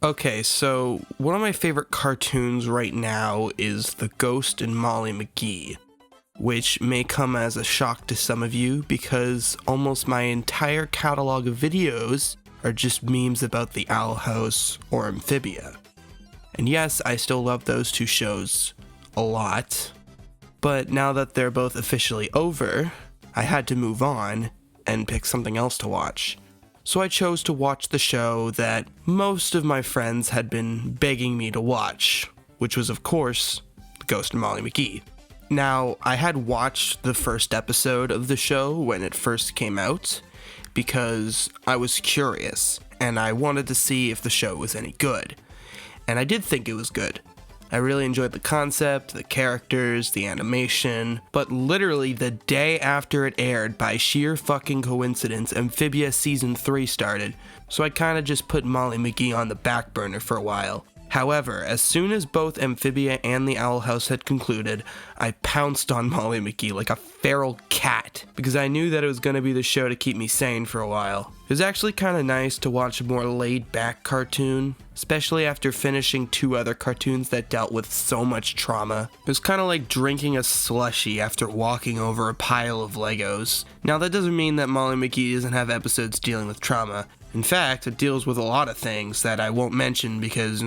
Okay, so one of my favorite cartoons right now is the Ghost and Molly McGee, which may come as a shock to some of you because almost my entire catalog of videos are just memes about the Owl House or Amphibia. And yes, I still love those two shows a lot, but now that they're both officially over, I had to move on and pick something else to watch. So I chose to watch the show that most of my friends had been begging me to watch, which was of course, Ghost and Molly McGee. Now, I had watched the first episode of the show when it first came out because I was curious and I wanted to see if the show was any good. And I did think it was good. I really enjoyed the concept, the characters, the animation, but literally the day after it aired, by sheer fucking coincidence, Amphibia Season 3 started, so I kinda just put Molly McGee on the back burner for a while. However, as soon as both Amphibia and the Owl House had concluded, I pounced on Molly McGee like a feral cat, because I knew that it was going to be the show to keep me sane for a while. It was actually kind of nice to watch a more laid-back cartoon, especially after finishing two other cartoons that dealt with so much trauma. It was kind of like drinking a slushie after walking over a pile of Legos. Now that doesn't mean that Molly McGee doesn't have episodes dealing with trauma. In fact, it deals with a lot of things that I won't mention because,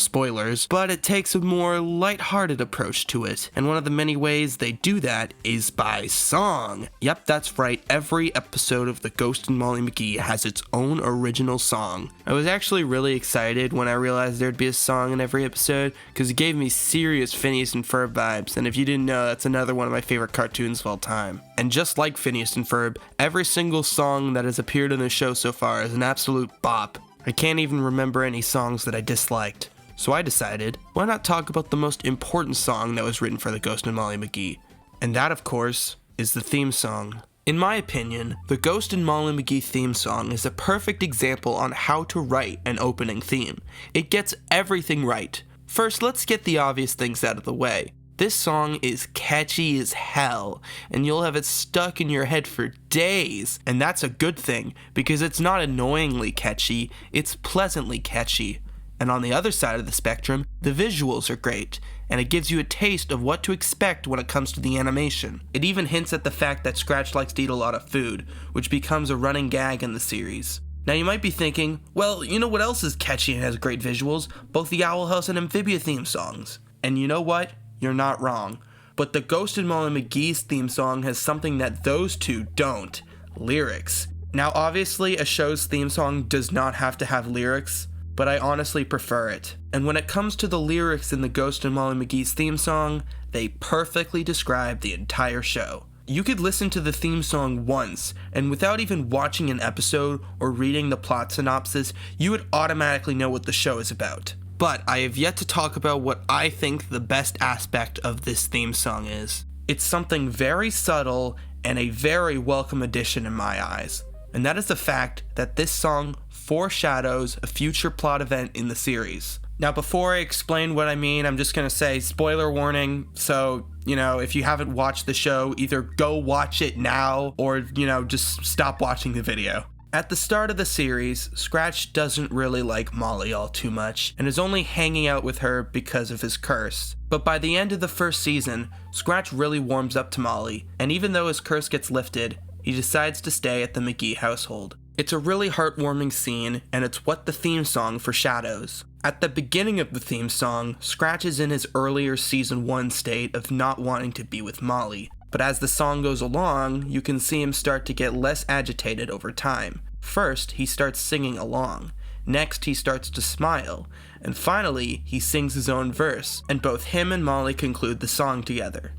spoilers, but it takes a more lighthearted approach to it, and one of the many ways they do that is by song. Yep, that's right, every episode of the Ghost and Molly McGee has its own original song. I was actually really excited when I realized there'd be a song in every episode, because it gave me serious Phineas and Ferb vibes, and if you didn't know, that's another one of my favorite cartoons of all time. And just like Phineas and Ferb, every single song that has appeared in the show so far is an absolute bop. I can't even remember any songs that I disliked. So I decided, why not talk about the most important song that was written for the Ghost and Molly McGee? And that, of course, is the theme song. In my opinion, the Ghost and Molly McGee theme song is a perfect example on how to write an opening theme. It gets everything right. First, let's get the obvious things out of the way. This song is catchy as hell, and you'll have it stuck in your head for days, and that's a good thing, because it's not annoyingly catchy, it's pleasantly catchy. And on the other side of the spectrum, the visuals are great, and it gives you a taste of what to expect when it comes to the animation. It even hints at the fact that Scratch likes to eat a lot of food, which becomes a running gag in the series. Now you might be thinking, well, you know what else is catchy and has great visuals? Both the Owl House and Amphibia theme songs. And you know what? You're not wrong. But the Ghost and Molly McGee's theme song has something that those two don't: lyrics. Now obviously a show's theme song does not have to have lyrics, but I honestly prefer it. And when it comes to the lyrics in the Ghost and Molly McGee's theme song, they perfectly describe the entire show. You could listen to the theme song once, and without even watching an episode or reading the plot synopsis, you would automatically know what the show is about. But I have yet to talk about what I think the best aspect of this theme song is. It's something very subtle and a very welcome addition in my eyes. And that is the fact that this song foreshadows a future plot event in the series. Now before I explain what I mean, I'm just gonna say spoiler warning, so, if you haven't watched the show, either go watch it now or, just stop watching the video. At the start of the series, Scratch doesn't really like Molly all too much, and is only hanging out with her because of his curse. But by the end of the first season, Scratch really warms up to Molly, and even though his curse gets lifted, he decides to stay at the McGee household. It's a really heartwarming scene, and it's what the theme song foreshadows. At the beginning of the theme song, Scratch is in his earlier Season 1 state of not wanting to be with Molly. But as the song goes along, you can see him start to get less agitated over time. First, he starts singing along. Next, he starts to smile. And finally, he sings his own verse, and both him and Molly conclude the song together.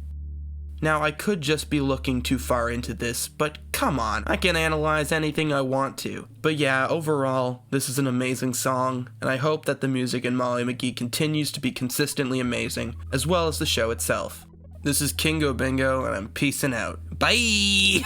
Now, I could just be looking too far into this, but come on, I can analyze anything I want to. But yeah, overall, this is an amazing song, and I hope that the music in Molly McGee continues to be consistently amazing, as well as the show itself. This is Kingo Bingo, and I'm peacing out. Bye!